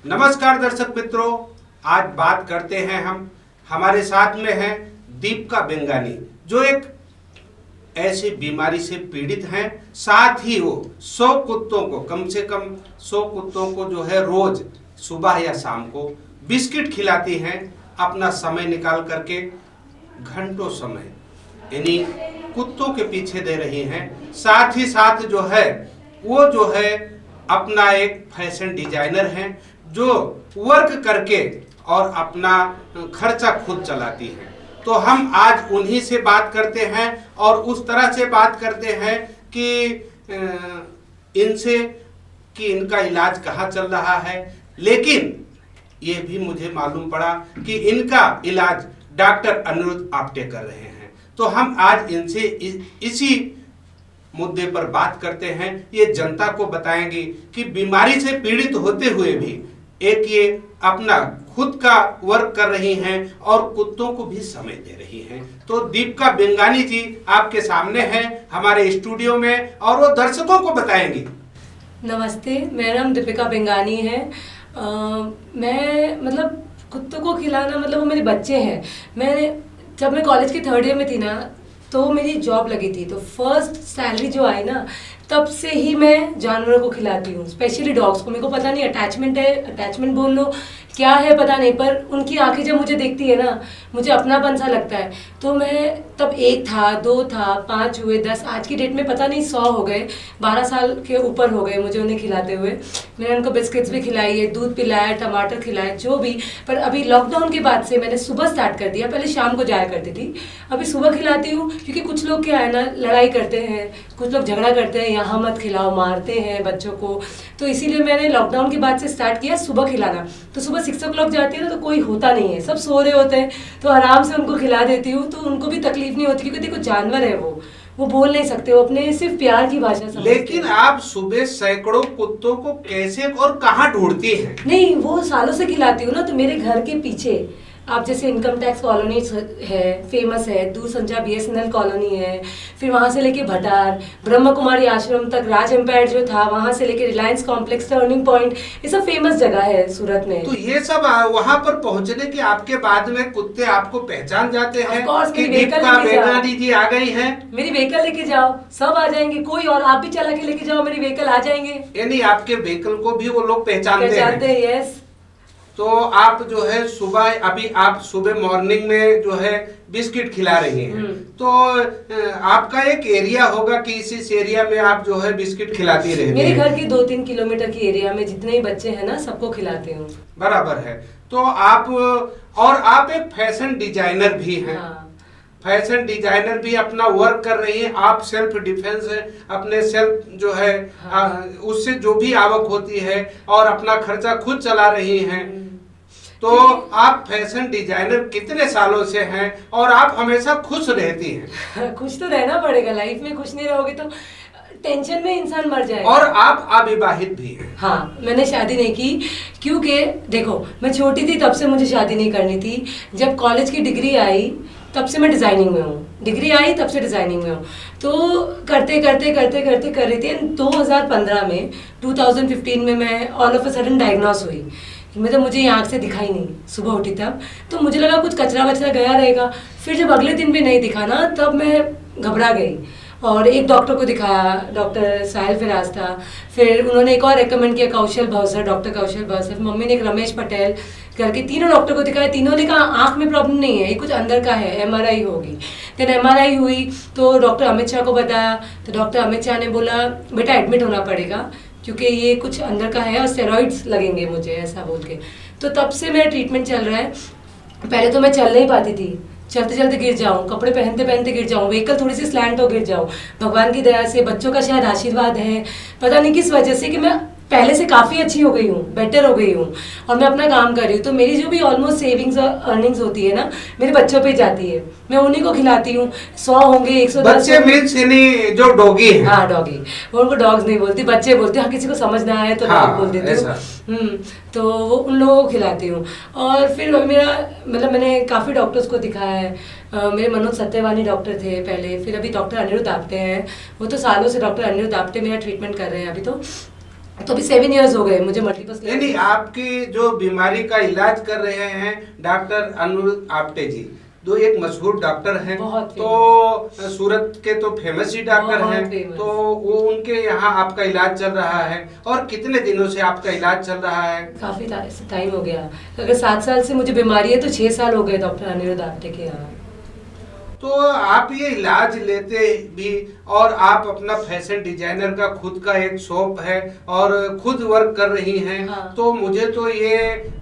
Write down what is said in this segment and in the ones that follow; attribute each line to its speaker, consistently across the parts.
Speaker 1: नमस्कार दर्शक मित्रों, आज बात करते हैं हमारे साथ में हैं दीपिका बेंगानी, जो एक ऐसी बीमारी से पीड़ित हैं। साथ ही वो 100 कुत्तों को, कम से कम 100 कुत्तों को जो है रोज सुबह या शाम को बिस्किट खिलाती हैं, अपना समय निकाल करके घंटों समय यानी कुत्तों के पीछे दे रही हैं। साथ ही साथ जो है वो जो है अपना एक फैशन डिजाइनर हैं, जो वर्क करके और अपना खर्चा खुद चलाती हैं। तो हम आज उन्हीं से बात करते हैं और उस तरह से बात करते हैं कि इनसे कि इनका इलाज कहाँ चल रहा है। लेकिन ये भी मुझे मालूम पड़ा कि इनका इलाज डॉक्टर अनिरुद्ध आप्टे कर रहे हैं। तो हम आज इनसे इसी मुद्दे पर बात करते हैं। ये जनता को बताएंगे कि बीमारी से पीड़ित होते हुए भी एक ये अपना खुद का वर्क कर रही हैं और कुत्तों को भी समय दे रही हैं। तो दीपिका बेंगानी जी आपके सामने हैं हमारे स्टूडियो में और वो दर्शकों को बताएंगी।
Speaker 2: नमस्ते, मेरा नाम दीपिका बेंगानी है। मैं मतलब कुत्तों को खिलाना मतलब वो मेरे बच्चे हैं। जब मैं कॉलेज के 3rd ईयर में थी ना, तो मेरी जॉब लगी थी, तो फर्स्ट सैलरी जो आई ना, तब से ही मैं जानवरों को खिलाती हूँ, स्पेशली डॉग्स को। मेरे को पता नहीं अटैचमेंट है, अटैचमेंट बोल लो क्या है पता नहीं, पर उनकी आंखें जब मुझे देखती है ना, मुझे अपनापन सा लगता है। तो मैं तब 1 था, 2 था, 5 हुए, 10, आज की डेट में पता नहीं 100 हो गए, 12 साल के ऊपर हो गए मुझे उन्हें खिलाते हुए। मैंने उनको बिस्किट्स भी खिलाई है, दूध पिलाया, टमाटर खिलाए, जो भी। पर अभी लॉकडाउन के बाद से मैंने सुबह स्टार्ट कर दिया, पहले शाम को जाया करती थी, अभी सुबह खिलाती हूँ। क्योंकि कुछ लोग क्या है ना, लड़ाई करते हैं, कुछ लोग झगड़ा करते हैं, यहाँ मत खिलाओ, मारते हैं बच्चों को। तो इसीलिए मैंने लॉकडाउन के बाद से स्टार्ट किया सुबह खिलाना। तो सुबह 6 o'clock जाती है ना, तो कोई होता नहीं है, सब सो रहे होते हैं, तो आराम से उनको खिला देती हूँ। तो उनको भी तकलीफ नहीं होती, क्योंकि देखो जानवर है, वो बोल नहीं सकते, वो अपने सिर्फ प्यार की भाषा समझते।
Speaker 1: लेकिन आप सुबह सैकड़ों कुत्तों को कैसे और कहाँ ढूंढती हैं?
Speaker 2: नहीं, वो सालों से खिलाती हूँ ना। तो मेरे घर के पीछे आप जैसे इनकम टैक्स कॉलोनी है, फेमस है, दूर संचार BSNL कॉलोनी है, फिर वहाँ से लेके भटार, ब्रह्म कुमारी आश्रम तक, राज एम्पायर जो था, वहाँ से लेके रिलायंस कॉम्प्लेक्स, टर्निंग पॉइंट, ये सब फेमस जगह है सूरत में।
Speaker 1: तो ये सब वहाँ पर पहुँचने के आपके बाद में कुत्ते आपको पहचान जाते हैं कि दीपिका बेंगानी जी आ गई हैं?
Speaker 2: मेरी व्हीकल लेके जाओ, सब आ जाएंगे, कोई और आप भी चला के लेके जाओ, मेरी व्हीकल आ जाएंगे।
Speaker 1: यानी आपके व्हीकल को भी वो लोग पहचानते हैं?
Speaker 2: यस।
Speaker 1: तो आप जो है सुबह, अभी आप सुबह मॉर्निंग में जो है बिस्किट खिला रही हैं, तो आपका एक एरिया होगा कि इस एरिया में आप जो है बिस्किट खिलाती रहती हैं?
Speaker 2: मेरे घर के 2-3 किलोमीटर की एरिया में जितने ही बच्चे हैं ना, सबको खिलाती हूँ।
Speaker 1: बराबर है। तो आप एक फैशन डिजाइनर भी हैं।
Speaker 2: हाँ।
Speaker 1: फैशन डिजाइनर भी अपना वर्क कर रही है। आप सेल्फ डिफेंस है, अपने सेल्फ जो है उससे जो भी आवक होती है और अपना खर्चा खुद चला रही हैं। तो आप फैशन डिजाइनर कितने सालों से हैं और आप हमेशा खुश रहती हैं?
Speaker 2: खुश तो रहना पड़ेगा, लाइफ में खुश नहीं रहोगे तो टेंशन में इंसान मर जाएगा।
Speaker 1: और आप अविवाहित भी हैं?
Speaker 2: हाँ, मैंने शादी नहीं की, क्योंकि देखो मैं छोटी थी तब से मुझे शादी नहीं करनी थी। जब कॉलेज की डिग्री आई तब से मैं डिज़ाइनिंग में हूँ, डिग्री आई तब से डिज़ाइनिंग में हूँ। तो करते करते करते करते कर रही थी। 2015 में मैं all of a sudden diagnose हुई। मतलब मुझे आँख से दिखाई नहीं, सुबह उठी तब तो मुझे लगा कुछ कचरा वचरा गया रहेगा। फिर जब अगले दिन भी नहीं दिखा ना, तब मैं घबरा गई और एक डॉक्टर को दिखाया, डॉक्टर साहिल फिराज था। फिर उन्होंने एक और रेकमेंड किया, कौशल भवसर, डॉक्टर कौशल भवसर। मम्मी ने एक रमेश पटेल करके, तीनों डॉक्टर को दिखाया। तीनों ने कहा आँख में प्रॉब्लम नहीं है, ये कुछ अंदर का है, MRI होगी। फिर MRI हुई तो डॉक्टर अमित शाह को बताया, तो डॉक्टर अमित शाह ने बोला बेटा एडमिट होना पड़ेगा, क्योंकि ये कुछ अंदर का है और स्टेरॉइड्स लगेंगे मुझे, ऐसा बोल के। तो तब से मेरा ट्रीटमेंट चल रहा है। पहले तो मैं चल नहीं पाती थी, चलते चलते गिर जाऊं, कपड़े पहनते पहनते गिर जाऊं, व्हीकल थोड़ी सी स्लैंट हो गिर जाऊं। भगवान की दया से, बच्चों का शायद आशीर्वाद है, पता नहीं किस वजह से, कि मैं पहले से काफ़ी अच्छी हो गई हूँ, बेटर हो गई हूँ और मैं अपना काम कर रही हूँ। तो मेरी जो भी ऑलमोस्ट सेविंग्स और अर्निंग्स होती है ना, मेरे बच्चों पे जाती है, मैं उन्हीं को खिलाती हूँ। 100 होंगे, 110
Speaker 1: बच्चे मीन्स यानी जो डॉगी है?
Speaker 2: हाँ, डॉगी। वो उनको डॉग्स नहीं बोलती, बच्चे बोलती हूँ। हाँ, किसी को समझ ना आए तो डॉग बोल देती हूँ। तो वो उन लोगों को खिलाती हूँ। और फिर मेरा मतलब मैंने काफ़ी डॉक्टर्स को दिखाया है। मेरे मनोज सत्यवानी डॉक्टर थे पहले, फिर अभी डॉक्टर अनिरुद्ध आप्टे हैं। वो तो सालों से डॉक्टर अनिरुद्ध आप्टे मेरा ट्रीटमेंट कर रहे हैं अभी तो। तो अभी 7 इयर्स हो गए मुझे मल्टीपल
Speaker 1: नहीं, आपकी जो बीमारी का इलाज कर रहे हैं डॉक्टर अनिरुद्ध आपटे जी, जो एक मशहूर डॉक्टर हैं,
Speaker 2: बहुत
Speaker 1: तो सूरत के तो फेमस ही डॉक्टर
Speaker 2: बहुत
Speaker 1: हैं,
Speaker 2: famous।
Speaker 1: तो वो उनके यहाँ आपका इलाज चल रहा है। और कितने दिनों से आपका इलाज चल रहा है?
Speaker 2: काफी टाइम हो गया, अगर 7 साल से मुझे बीमारी है तो 6 साल हो गए डॉक्टर अनिरुद्ध आपटे के यहाँ।
Speaker 1: तो आप ये इलाज लेते भी, और आप अपना फैशन डिजाइनर का खुद का एक शॉप है और खुद वर्क कर रही हैं,
Speaker 2: हाँ।
Speaker 1: तो मुझे तो ये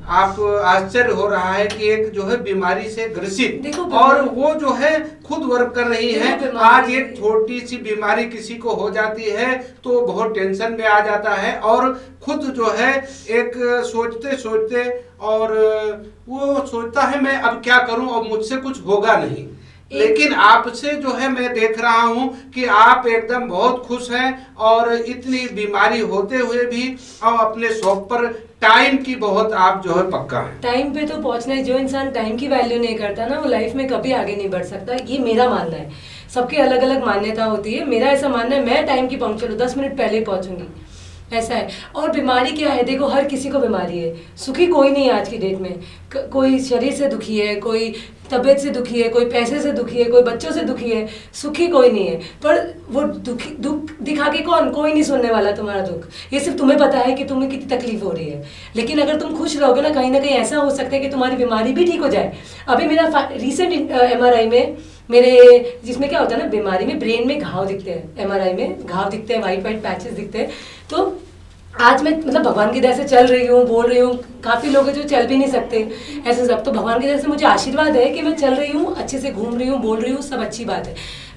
Speaker 1: आप आश्चर्य हो रहा है कि एक जो है बीमारी से ग्रसित
Speaker 2: देखो,
Speaker 1: और वो जो है खुद वर्क कर रही
Speaker 2: देखो,
Speaker 1: है।
Speaker 2: बीमारी-
Speaker 1: आज एक छोटी सी बीमारी किसी को हो जाती है तो बहुत टेंशन में आ जाता है और खुद जो है एक सोचते सोचते और वो सोचता है मैं अब क्या करूं और मुझसे कुछ होगा नहीं। लेकिन आपसे जो है मैं देख रहा हूं कि आप एकदम बहुत खुश हैं और इतनी बीमारी होते हुए भी और अपने शॉप पर टाइम की बहुत आप जो है पक्का है।
Speaker 2: टाइम पे तो पहुंचना है, जो इंसान टाइम की वैल्यू नहीं करता ना वो लाइफ में कभी आगे नहीं बढ़ सकता, ये मेरा मानना है। सबकी अलग अलग मान्यता होती है, मेरा ऐसा मानना है मैं टाइम की पंक्चुअल हूँ, 10 मिनट पहले पहुंचूंगी, ऐसा है। और बीमारी क्या है, देखो हर किसी को बीमारी है, सुखी कोई नहीं है आज की डेट में। कोई शरीर से दुखी है, कोई तबीयत से दुखी है, कोई पैसे से दुखी है, कोई बच्चों से दुखी है, सुखी कोई नहीं है। पर वो दुख दिखा के कोई नहीं सुनने वाला तुम्हारा दुख, ये सिर्फ तुम्हें पता है कि तुम्हें कितनी तकलीफ हो रही है। लेकिन अगर तुम खुश रहोगे ना कहीं ऐसा हो सकता है कि तुम्हारी बीमारी भी ठीक हो जाए। अभी मेरा रिसेंट MRI में मेरे, जिसमें क्या होता है ना बीमारी में ब्रेन में घाव दिखते हैं, MRI में घाव दिखते हैं, वाइट पैचेस दिखते हैं। तो आज मैं मतलब भगवान की दया से चल रही हूँ, बोल रही हूँ, काफ़ी लोग हैं जो चल भी नहीं सकते ऐसे सब, तो भगवान की दया से मुझे आशीर्वाद है कि मैं चल रही हूँ, अच्छे से घूम रही हूँ, बोल रही हूँ, सब अच्छी बात है।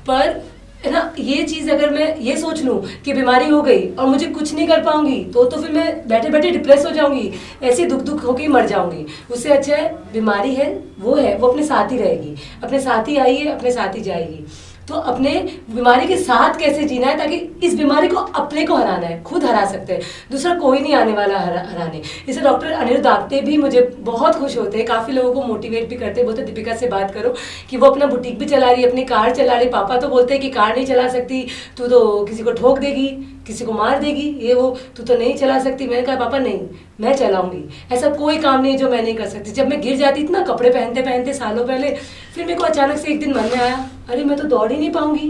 Speaker 2: पर है ना, ये चीज़ अगर मैं ये सोच लूँ कि बीमारी हो गई और मुझे कुछ नहीं कर पाऊंगी तो फिर मैं बैठे बैठे डिप्रेस हो जाऊंगी, ऐसे दुख होकर ही मर जाऊंगी। उससे अच्छा है बीमारी है वो अपने साथ ही रहेगी, अपने साथ ही आई है, अपने साथ ही जाएगी। तो अपने बीमारी के साथ कैसे जीना है, ताकि इस बीमारी को अपने को हराना है, खुद हरा सकते हैं, दूसरा कोई नहीं आने वाला हराने। इसे डॉक्टर अनिरुद्ध आपटे भी मुझे बहुत खुश होते हैं, काफ़ी लोगों को मोटिवेट भी करते हैं, बोलते दीपिका से बात करो कि वो अपना बुटीक भी चला रही है, अपनी कार चला रही। पापा तो बोलते हैं कि कार नहीं चला सकती, तू तो किसी को ठोक देगी, किसी को मार देगी, ये वो, तू तो नहीं चला सकती। मैंने कहा पापा नहीं, मैं चलाऊंगी, ऐसा कोई काम नहीं जो मैं नहीं कर सकती। जब मैं गिर जाती थी ना कपड़े पहनते पहनते सालों पहले, फिर मेरे को अचानक से एक दिन मन में आया, अरे मैं तो दौड़ ही नहीं पाऊंगी,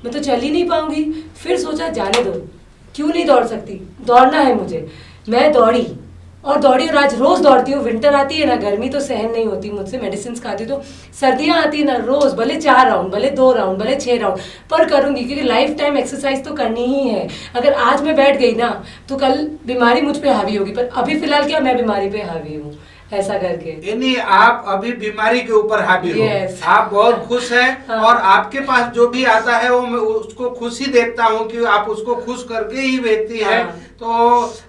Speaker 2: मैं तो चल ही नहीं पाऊंगी। फिर सोचा जाने दो, क्यों नहीं दौड़ सकती, दौड़ना है मुझे। मैं दौड़ी और आज रोज दौड़ती हूँ। विंटर आती है ना, गर्मी तो सहन नहीं होती मुझसे, मेडिसिन खाती, तो सर्दियाँ आती है ना, रोज भले 4 राउंड, भले 2 राउंड, भले 6 राउंड, पर करूंगी, क्योंकि लाइफ टाइम एक्सरसाइज तो करनी ही है। अगर आज मैं बैठ गई ना तो कल बीमारी मुझ पे हावी होगी, पर अभी फिलहाल क्या मैं बीमारी पे हावी हूँ, ऐसा करके।
Speaker 1: यानी आप अभी बीमारी के ऊपर हावी हो।
Speaker 2: Yes।
Speaker 1: आप बहुत खुश हैं
Speaker 2: हाँ।
Speaker 1: और आपके पास जो भी आता है वो मैं उसको खुश ही देखता हूँ कि आप उसको खुश करके ही भेजती है।
Speaker 2: हाँ।
Speaker 1: तो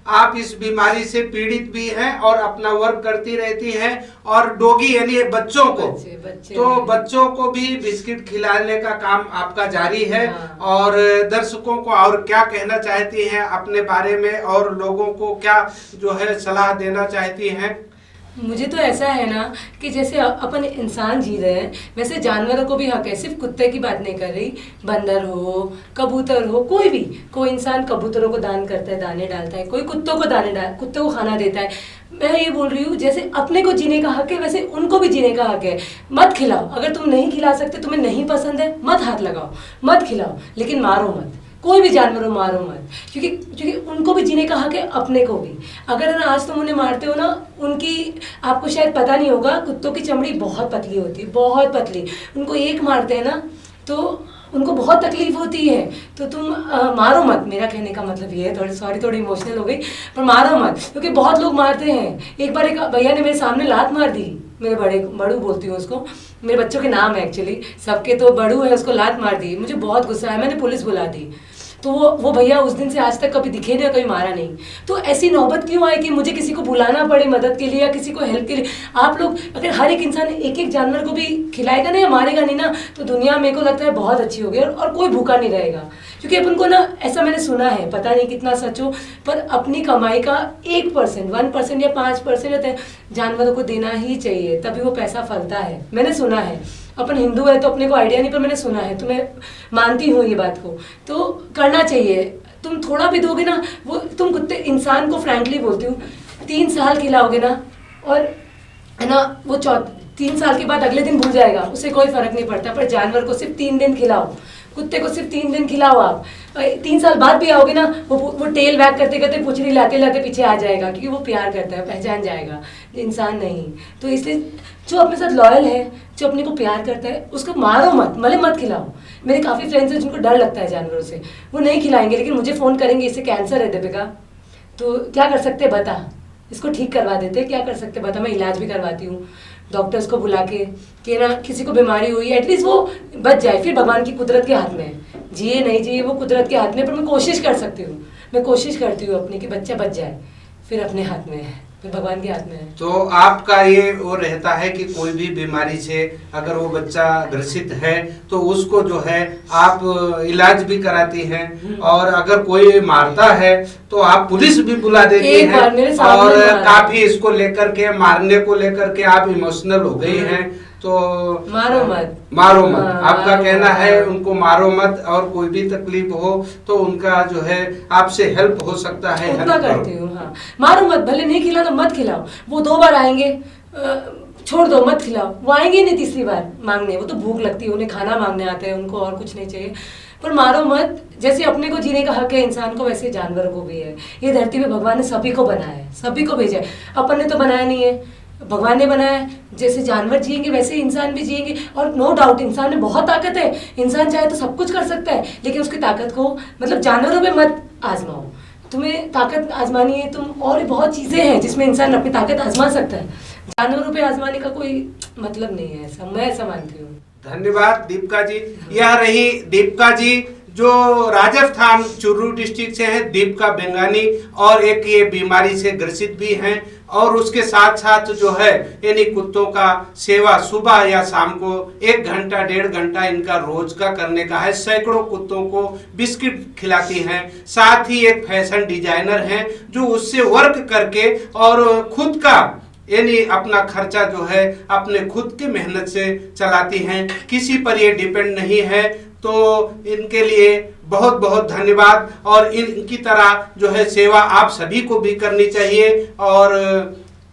Speaker 1: आप इस बीमारी से पीड़ित भी हैं और अपना वर्क करती रहती हैं। और डॉगी यानी बच्चों को
Speaker 2: बच्चे
Speaker 1: तो बच्चों को भी बिस्किट खिलाने का काम आपका जारी है।
Speaker 2: हाँ।
Speaker 1: और दर्शकों को और क्या कहना चाहती हैं अपने बारे में, और लोगों को क्या जो है सलाह देना चाहती हैं?
Speaker 2: मुझे तो ऐसा है ना कि जैसे अपन इंसान जी रहे हैं वैसे जानवरों को भी हक है। सिर्फ कुत्ते की बात नहीं कर रही, बंदर हो, कबूतर हो, कोई इंसान कबूतरों को दान करता है, दाने डालता है, कोई कुत्तों को खाना देता है। मैं ये बोल रही हूँ जैसे अपने को जीने का हक है वैसे उनको भी जीने का हक है। मत खिलाओ, अगर तुम नहीं खिला सकते, तुम्हें नहीं पसंद है, मत हाथ लगाओ, मत खिलाओ, लेकिन मारो मत, कोई भी जानवर हो मारो मत, क्योंकि उनको भी जीने का हक है, अपने को भी। अगर ना आज तुम उन्हें मारते हो ना, उनकी आपको शायद पता नहीं होगा, कुत्तों की चमड़ी बहुत पतली होती है, बहुत पतली। उनको एक मारते हैं ना तो उनको बहुत तकलीफ होती है। तो तुम मारो मत, मेरा कहने का मतलब ये है, थोड़ी इमोशनल हो गई, पर मारो मत, क्योंकि बहुत लोग मारते हैं। एक बार एक भैया ने मेरे सामने लात मार दी, मेरे बड़ू बोलती हूँ उसको, मेरे बच्चों के नाम है एक्चुअली, सबके तो बड़ू है, उसको लात मार दी। मुझे बहुत गुस्सा आया, मैंने पुलिस बुला दी। तो वो भैया उस दिन से आज तक कभी दिखे नहीं, कभी मारा नहीं। तो ऐसी नौबत क्यों आए कि मुझे किसी को बुलाना पड़े मदद के लिए या किसी को हेल्प के लिए? आप लोग अगर हर एक इंसान एक जानवर को भी खिलाएगा ना या मारेगा नहीं ना, तो दुनिया मेरे को लगता है बहुत अच्छी होगी और कोई भूखा नहीं रहेगा। क्योंकि अपन को ना, ऐसा मैंने सुना है, पता नहीं कितना सच हो, पर अपनी कमाई का 1%, 1% या 5% जानवरों को देना ही चाहिए, तभी वो पैसा फलता है। मैंने सुना है, अपन हिंदू है तो अपने को आइडिया नहीं, पर मैंने सुना है, तो मैं मानती हूँ ये बात को, तो करना चाहिए। तुम थोड़ा भी दोगे ना, वो तुम कुत्ते इंसान को फ्रैंकली बोलती हूँ 3 साल खिलाओगे ना, और है ना वो 3 साल के बाद अगले दिन भूल जाएगा, उसे कोई फर्क नहीं पड़ता। पर जानवर को सिर्फ 3 दिन खिलाओ, कुत्ते को सिर्फ 3 दिन खिलाओ आप, 3 साल बाद भी आओगे ना, वो टेल वैग करते करते पुछड़ी लाते लाते पीछे आ जाएगा, क्योंकि वो प्यार करता है, पहचान जाएगा, इंसान नहीं। तो इसलिए जो अपने साथ लॉयल है, जो अपने को प्यार करता है, उसको मारो मत, भले मत खिलाओ। मेरे काफ़ी फ्रेंड्स हैं जिनको डर लगता है जानवरों से, वो नहीं खिलाएंगे, लेकिन मुझे फ़ोन करेंगे इससे कैंसर है दीपिका, तो क्या कर सकते हैं बता, इसको ठीक करवा देते, क्या कर सकते बता। मैं इलाज भी करवाती हूँ डॉक्टर्स को बुला के, कि ना किसी को बीमारी हुई है एटलीस्ट वो बच जाए, फिर भगवान की कुदरत के हाथ में है, जिए नहीं जिए वो कुदरत के हाथ में, पर मैं कोशिश कर सकती हूँ, मैं कोशिश करती हूँ अपनी कि बच्चा बच जाए, फिर अपने हाथ में है, फिर भगवान के हाथ में है।
Speaker 1: तो आपका ये वो रहता है कि कोई भी बीमारी से अगर वो बच्चा ग्रसित है तो उसको जो है आप इलाज भी कराती हैं, और अगर कोई मारता है तो आप पुलिस भी बुला देती हैं, और काफी इसको लेकर के मारने को लेकर के आप इमोशनल हो गई हैं। तो
Speaker 2: मारो मत,
Speaker 1: मारो मत, आपका कहना है उनको मारो मत, और कोई भी तकलीफ हो तो उनका जो है आपसे हेल्प हो सकता है,
Speaker 2: उतना करती हूँ। हाँ, मारो मत, भले नहीं खिलाना मत खिलाओ, वो 2 बार आएंगे, छोड़ दो मत खिलाओ, वो आएंगे नहीं तीसरी बार मांगने, वो तो भूख लगती है उन्हें, खाना मांगने आते हैं, उनको और कुछ नहीं चाहिए, पर मारो मत। जैसे अपने को जीने का हक है इंसान को, वैसे जानवरों को भी है। ये धरती पे भगवान ने सभी को बनाया है, सभी को भेजा है, अपन ने तो बनाया नहीं है, भगवान ने बनाया है। जैसे जानवर जिएंगे वैसे इंसान भी जिएंगे, और नो डाउट इंसान में बहुत ताकत है, इंसान चाहे तो सब कुछ कर सकता है, लेकिन उसकी ताकत को मतलब जानवरों पे मत आजमाओ। तुम्हें ताकत आजमानी है तुम, और बहुत चीज़ें हैं जिसमें इंसान अपनी ताकत आजमा सकता है, जानवरों पे आजमाने का कोई मतलब नहीं है, ऐसा मैं ऐसा मानती हूँ।
Speaker 1: धन्यवाद दीपिका जी। यह रही दीपिका जी जो राजस्थान चुरू डिस्ट्रिक्ट से है, दीपिका बेंगानी, और एक ये बीमारी से ग्रसित भी हैं, और उसके साथ साथ जो है यानी कुत्तों का सेवा सुबह या शाम को 1 घंटा 1.5 घंटा इनका रोज का करने का है। सैकड़ों कुत्तों को बिस्किट खिलाती हैं, साथ ही एक फैशन डिजाइनर हैं जो उससे वर्क करके और खुद का यानी अपना खर्चा जो है अपने खुद की मेहनत से चलाती हैं, किसी पर ये डिपेंड नहीं है। तो इनके लिए बहुत बहुत धन्यवाद, और इनकी तरह जो है सेवा आप सभी को भी करनी चाहिए। और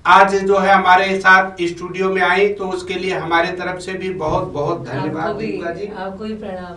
Speaker 1: आज जो है हमारे साथ स्टूडियो में आई तो उसके लिए हमारे तरफ से भी बहुत बहुत धन्यवाद दीपिका जी।
Speaker 2: आपको भी प्रणाम।